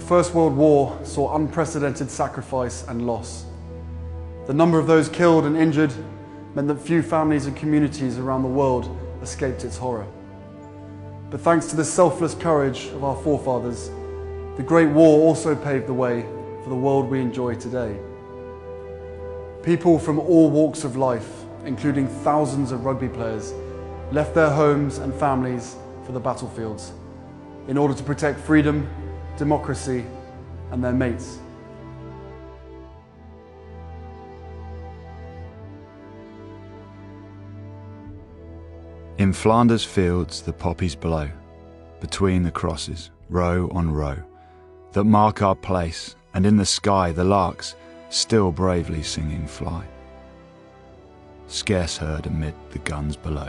The First World War saw unprecedented sacrifice and loss. The number of those killed and injured meant that few families and communities around the world escaped its horror. But thanks to the selfless courage of our forefathers, the Great War also paved the way for the world we enjoy today. People from all walks of life, including thousands of rugby players, left their homes and families for the battlefields in order to protect freedom, democracy, and their mates. In Flanders fields the poppies blow, between the crosses, row on row, that mark our place, and in the sky the larks, still bravely singing, fly, scarce heard amid the guns below.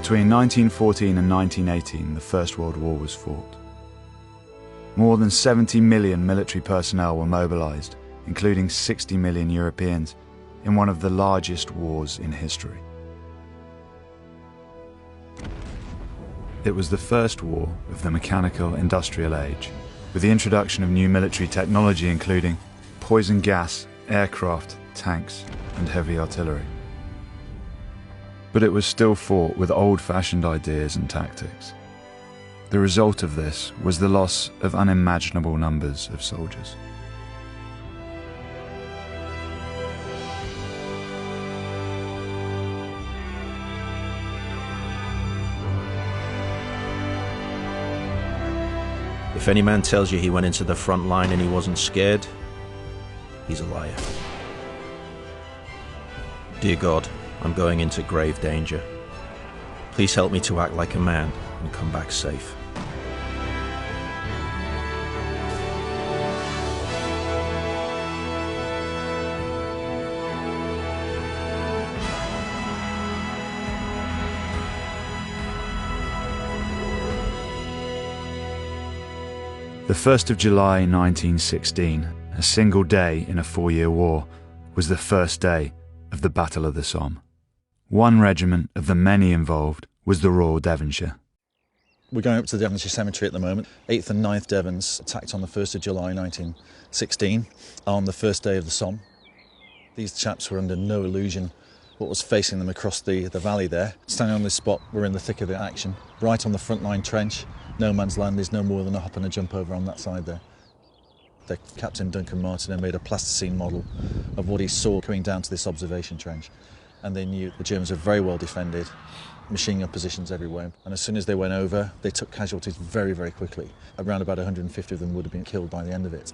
Between 1914 and 1918, the First World War was fought. More than 70 million military personnel were mobilised, including 60 million Europeans, in one of the largest wars in history. It was the first war of the mechanical industrial age, with the introduction of new military technology including poison gas, aircraft, tanks, and heavy artillery. But it was still fought with old-fashioned ideas and tactics. The result of this was the loss of unimaginable numbers of soldiers. If any man tells you he went into the front line and he wasn't scared, he's a liar. Dear God, I'm going into grave danger. Please help me to act like a man and come back safe. The 1st of July 1916, a single day in a 4-year war, was the first day of the Battle of the Somme. One regiment of the many involved was the Royal Devonshire. We're going up to the Devonshire Cemetery at the moment. 8th and 9th Devons attacked on the 1st of July 1916 on the first day of the Somme. These chaps were under no illusion what was facing them across the valley there. Standing on this spot, we're in the thick of the action, right on the front line trench. No man's land, there's no more than a hop and a jump over on that side there. The Captain Duncan Martin had made a plasticine model of what he saw coming down to this observation trench. And they knew the Germans were very well defended, machine gun positions everywhere. And as soon as they went over, they took casualties very, very quickly. Around about 150 of them would have been killed by the end of it.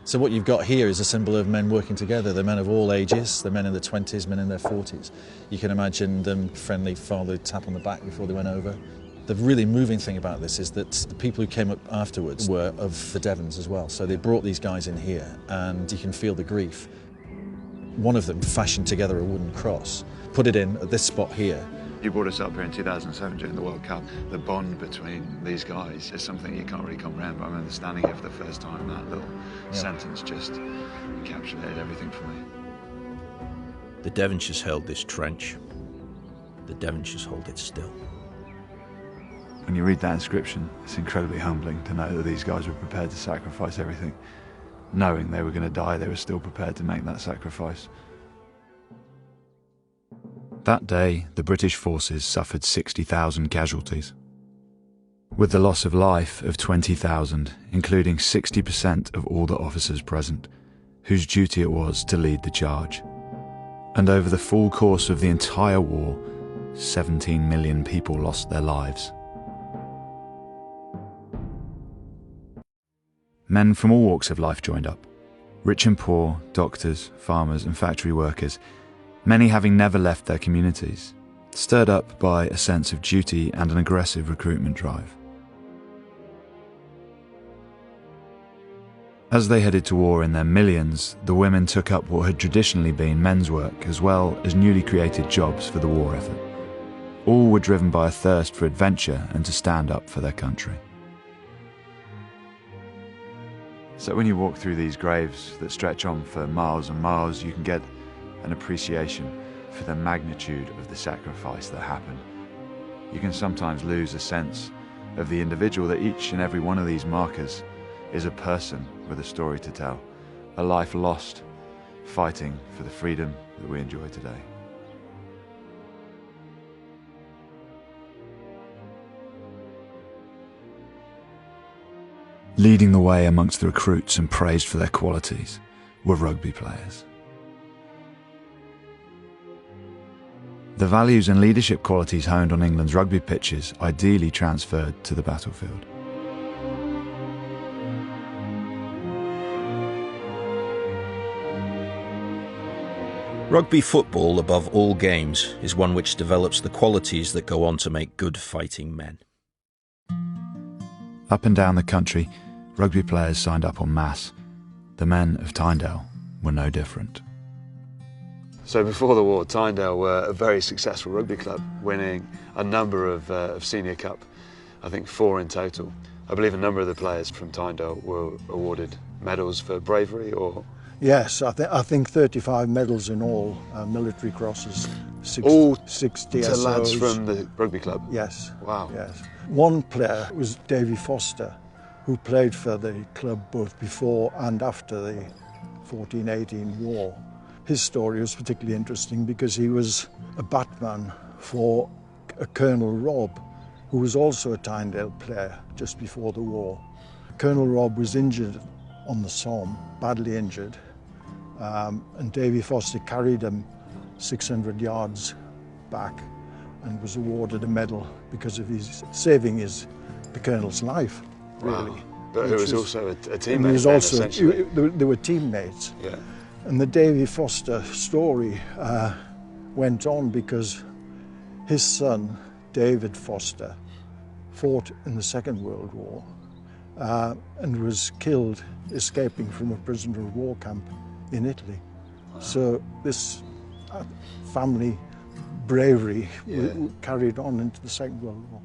So what you've got here is a symbol of men working together. They're men of all ages, they're men in their 20s, men in their 40s. You can imagine them friendly fatherly tap on the back before they went over. The really moving thing about this is that the people who came up afterwards were of the Devons as well. So they brought these guys in here and you can feel the grief. One of them fashioned together a wooden cross, put it in at this spot here. You brought us up here in 2007 during the World Cup. The bond between these guys is something you can't really comprehend. But I remember standing here for the first time, that little sentence just encapsulated everything for me. The Devonshires held this trench. The Devonshires hold it still. When you read that inscription, it's incredibly humbling to know that these guys were prepared to sacrifice everything. Knowing they were going to die, they were still prepared to make that sacrifice. That day, the British forces suffered 60,000 casualties, with the loss of life of 20,000, including 60% of all the officers present, whose duty it was to lead the charge. And over the full course of the entire war, 17 million people lost their lives. Men from all walks of life joined up. Rich and poor, doctors, farmers and factory workers, many having never left their communities, stirred up by a sense of duty and an aggressive recruitment drive. As they headed to war in their millions, the women took up what had traditionally been men's work as well as newly created jobs for the war effort. All were driven by a thirst for adventure and to stand up for their country. So when you walk through these graves that stretch on for miles and miles, you can get an appreciation for the magnitude of the sacrifice that happened. You can sometimes lose a sense of the individual, that each and every one of these markers is a person with a story to tell, a life lost fighting for the freedom that we enjoy today. Leading the way amongst the recruits and praised for their qualities were rugby players. The values and leadership qualities honed on England's rugby pitches ideally transferred to the battlefield. Rugby football, above all games, is one which develops the qualities that go on to make good fighting men. Up and down the country, rugby players signed up en masse. The men of Tyndale were no different. So before the war, Tyndale were a very successful rugby club, winning a number of Senior Cup, I think 4 in total. I believe a number of the players from Tyndale were awarded medals for bravery, or... Yes, I think 35 medals in all, military crosses, 60 to lads SOs. from the rugby club? Yes. Wow. Yes. One player was Davy Foster, who played for the club both before and after the 14-18 war. His story was particularly interesting because he was a batman for a Colonel Robb, who was also a Tyndale player just before the war. Colonel Robb was injured on the Somme, badly injured, and Davy Foster carried him 600 yards back and was awarded a medal because of his saving the Colonel's life, really. Wow. But who was also a teammate. And he was then, also, essentially. they were teammates. Yeah. And the Davy Foster story went on because his son, David Foster, fought in the Second World War and was killed escaping from a prisoner of war camp in Italy. Wow. So this family bravery carried on into the Second World War.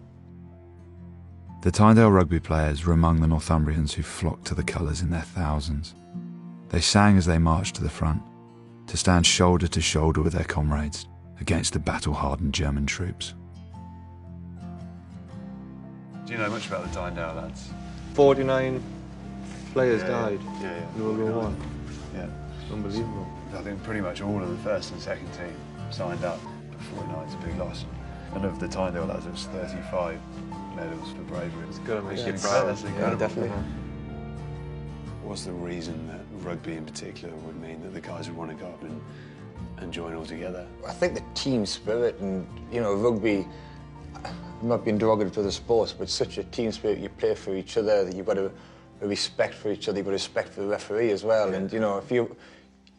The Tyndale rugby players were among the Northumbrians who flocked to the colours in their thousands. They sang as they marched to the front, to stand shoulder to shoulder with their comrades against the battle-hardened German troops. Do you know much about the Tyndale lads? 49 players died in in World War I. Yeah. Unbelievable. I think pretty much all of the first and second team signed up, but 49's a big loss. And of the Tyndale lads, it was 35 medals for bravery. It's got to make you That's proud. incredible. Yeah, definitely. What's the reason that rugby in particular would mean that the guys would want to go up and join all together? I think the team spirit and, rugby, I'm not being derogatory to the sports, but it's such a team spirit. You play for each other, you've got a respect for each other, you've got respect for the referee as well. Yeah. And,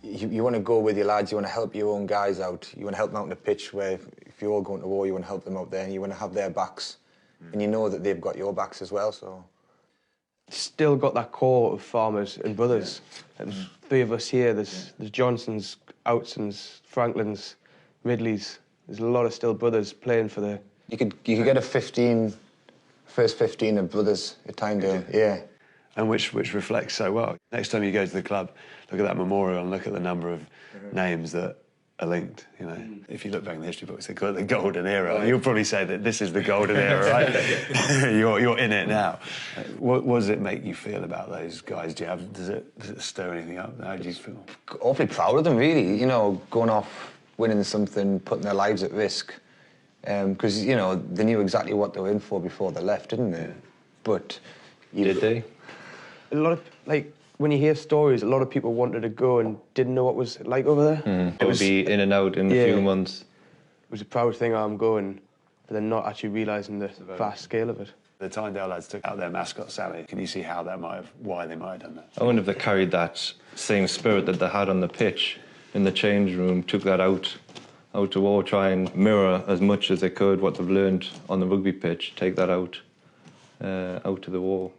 if you want to go with your lads, you want to help your own guys out, you want to help them out on the pitch where if you're all going to war, you want to help them out there and you want to have their backs. And you know that they've got your backs as well, so... Still got that core of farmers and brothers. Yeah. There's 3 of us here. There's Johnsons, Outsons, Franklins, Ridleys. There's a lot of still brothers playing for the... You could get first 15 of brothers at Tyndale, yeah. And which reflects so well. Next time you go to the club, look at that memorial and look at the number of names that are linked, If you look back in the history books, they call it the golden era. Right. You'll probably say that this is the golden era, right? you're in it now. What does it make you feel about those guys? Does it stir anything up? How do you feel? Awfully proud of them, really. Going off, winning something, putting their lives at risk. Because, they knew exactly what they were in for before they left, didn't they? Yeah. But... Did they? A lot of, when you hear stories, a lot of people wanted to go and didn't know what it was like over there. It would be in and out in a few months. It was a proud thing, I'm going, but then not actually realising the vast scale of it. The Tyndale lads took out their mascot, Sally. Can you see why they might have done that? I wonder if they carried that same spirit that they had on the pitch in the change room, took that out to war, try and mirror as much as they could what they've learned on the rugby pitch, take that out to the war.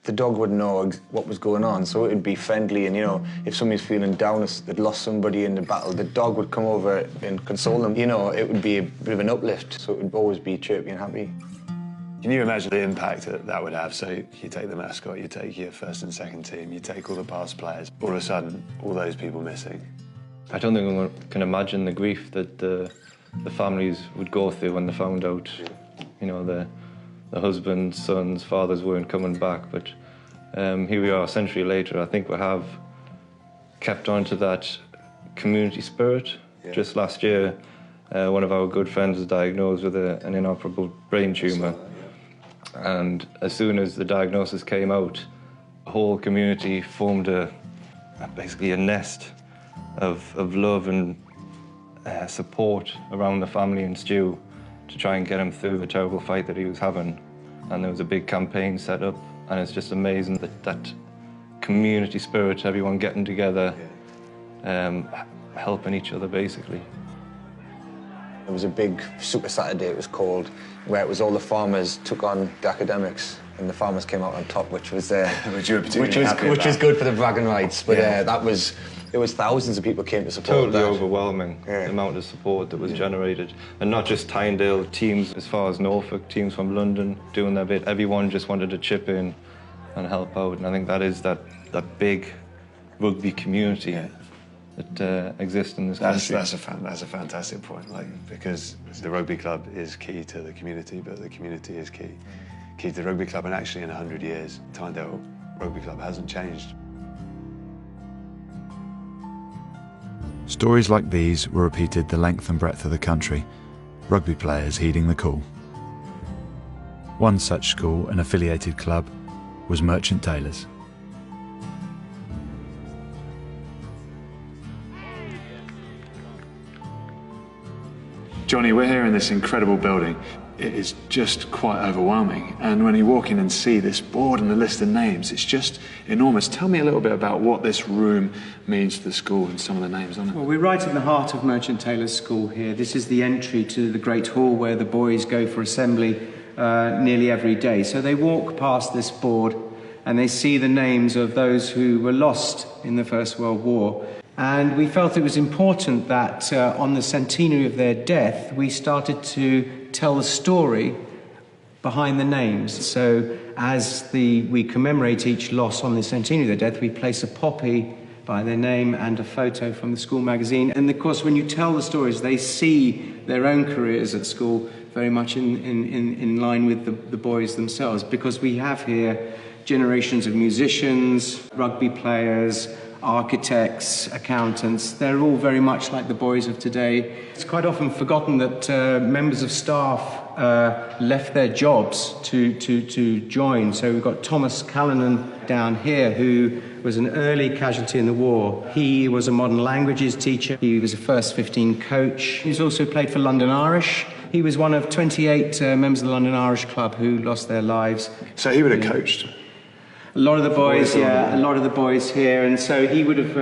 the dog would know what was going on, so it would be friendly. And, you know, if somebody's feeling down, if they'd lost somebody in the battle, the dog would come over and console them. You know, it would be a bit of an uplift, so it would always be chirpy and happy. Can you imagine the impact that would have? So you take the mascot, you take your first and second team, you take all the past players, all of a sudden, all those people missing. I don't think anyone can imagine the grief that the families would go through when they found out, you know, the husbands, sons, fathers weren't coming back. But here we are a century later. I think we have kept on to that community spirit. Yeah. Just last year, one of our good friends was diagnosed with an inoperable brain tumour. And as soon as the diagnosis came out, the whole community formed basically a nest of love and support around the family and Stu to try and get him through the terrible fight that he was having. And there was a big campaign set up, and it's just amazing that community spirit, everyone getting together, helping each other basically. There was a big Super Saturday, it was called, where it was all the farmers took on the academics, and the farmers came out on top, which was which was good for the bragging rights. But it was thousands of people came to support. Totally overwhelming, the amount of support that was generated, and not just Tynedale teams as far as Norfolk, teams from London doing their bit. Everyone just wanted to chip in and help out, and I think that is that big rugby community. That exists in this country. That's a fantastic point, because the rugby club is key to the community, but the community is key to the rugby club. And actually, in 100 years, Tynedale Rugby Club hasn't changed. Stories like these were repeated the length and breadth of the country, rugby players heeding the call. One such school and affiliated club was Merchant Taylors. Johnny, we're here in this incredible building. It is just quite overwhelming. And when you walk in and see this board and the list of names, it's just enormous. Tell me a little bit about what this room means to the school and some of the names on it. Well, we're right in the heart of Merchant Taylors School here. This is the entry to the Great Hall where the boys go for assembly nearly every day. So they walk past this board and they see the names of those who were lost in the First World War. And we felt it was important that on the centenary of their death, we started to tell the story behind the names. So as we commemorate each loss on the centenary of their death, we place a poppy by their name and a photo from the school magazine. And of course, when you tell the stories, they see their own careers at school very much in line with the boys themselves, because we have here generations of musicians, rugby players, architects, accountants. They're all very much like the boys of today. It's quite often forgotten that members of staff left their jobs to join. So we've got Thomas Callanan down here, who was an early casualty in the war. He was a modern languages teacher. He was a first 15 coach. He's also played for London Irish. He was one of 28 members of the London Irish Club who lost their lives. So he would have coached? A lot of the boys, a lot of the boys here, and so he would have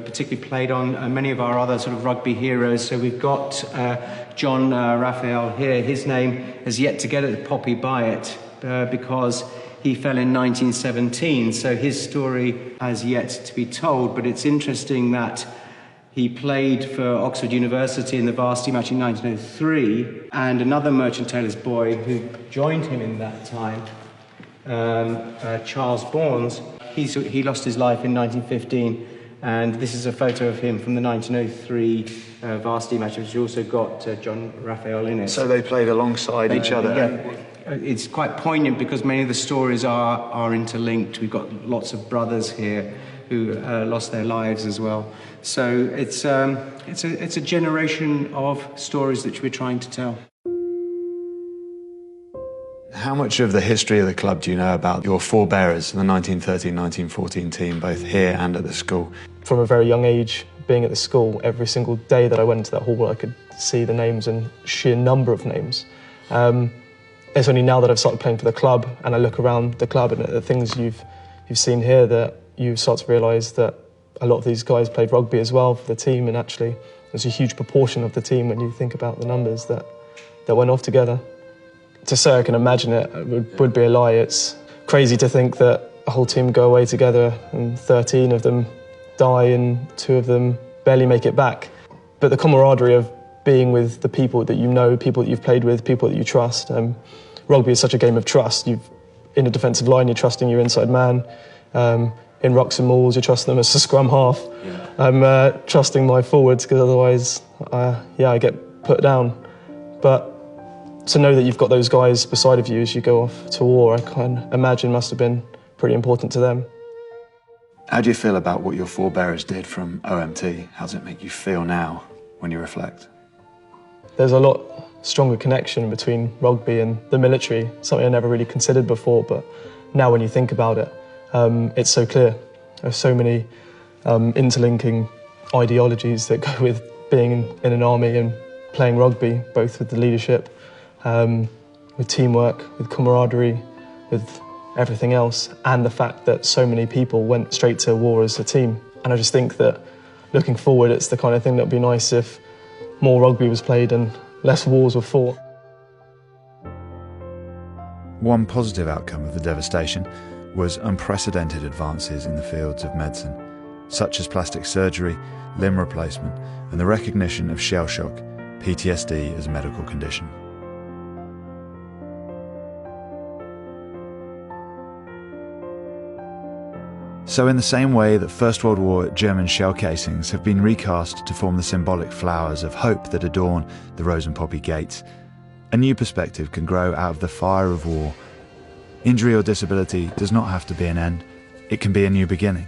particularly played on many of our other sort of rugby heroes. So we've got John Raphael here. His name has yet to get a poppy by it because he fell in 1917. So his story has yet to be told. But it's interesting that he played for Oxford University in the varsity match in 1903, and another Merchant Taylors boy who joined him in that time, Charles Bournes, he lost his life in 1915, and this is a photo of him from the 1903 varsity match, which also got John Raphael in it. So they played alongside each other? Yeah. It's quite poignant because many of the stories are interlinked. We've got lots of brothers here who lost their lives as well. So it's a generation of stories that we're trying to tell. How much of the history of the club do you know about your forebearers, the 1913-1914 team, both here and at the school? From a very young age, being at the school, every single day that I went into that hall, I could see the names and sheer number of names. It's only now that I've started playing for the club and I look around the club and at the things you've seen here that you start to realise that a lot of these guys played rugby as well for the team, and actually there's a huge proportion of the team when you think about the numbers that went off together. To say I can imagine it would be a lie. crazy to think that a whole team go away together and 13 of them die and 2 of them barely make it back. But the camaraderie of being with the people that you know, people that you've played with, people that you trust. Rugby is such a game of trust. In a defensive line, you're trusting your inside man. In rucks and mauls, you trust them as a scrum half. Yeah. I'm trusting my forwards because otherwise, I get put down. But to know that you've got those guys beside of you as you go off to war, I can imagine must have been pretty important to them. How do you feel about what your forebears did from OMT? How does it make you feel now when you reflect? There's a lot stronger connection between rugby and the military, something I never really considered before, but now when you think about it, it's so clear. There's so many interlinking ideologies that go with being in an army and playing rugby, both with the leadership, with teamwork, with camaraderie, with everything else, and the fact that so many people went straight to war as a team. And I just think that looking forward, it's the kind of thing that would be nice if more rugby was played and less wars were fought. One positive outcome of the devastation was unprecedented advances in the fields of medicine, such as plastic surgery, limb replacement, and the recognition of shell shock, PTSD, as a medical condition. So in the same way that First World War German shell casings have been recast to form the symbolic flowers of hope that adorn the rose and poppy gates, a new perspective can grow out of the fire of war. Injury or disability does not have to be an end, it can be a new beginning.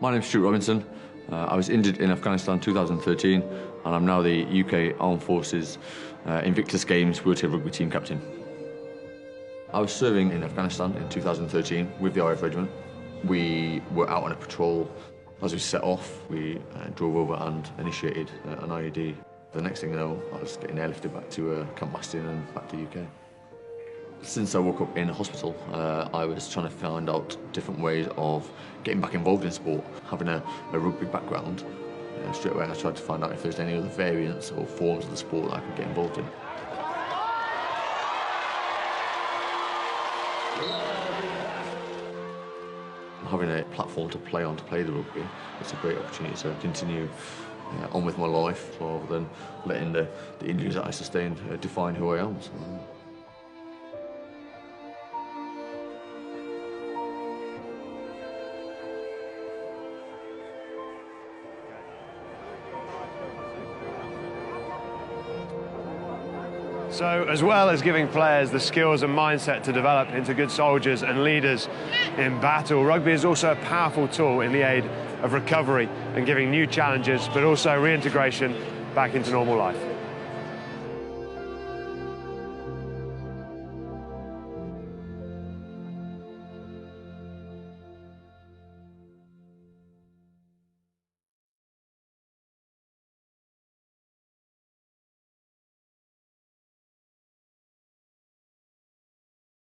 My name's Stuart Robinson. I was injured in Afghanistan in 2013 and I'm now the UK Armed Forces Invictus Games wheelchair rugby team captain. I was serving in Afghanistan in 2013 with the RAF Regiment. We were out on a patrol. As we set off, we drove over and initiated an IED. The next thing I know, I was getting airlifted back to Camp Bastion and back to the UK. Since I woke up in hospital, I was trying to find out different ways of getting back involved in sport. Having a rugby background, straight away I tried to find out if there's any other variants or forms of the sport that I could get involved in. Having a platform to play on, to play the rugby, it's a great opportunity to continue on with my life rather than letting the injuries that I sustained define who I am. So. So, as well as giving players the skills and mindset to develop into good soldiers and leaders in battle, rugby is also a powerful tool in the aid of recovery and giving new challenges, but also reintegration back into normal life.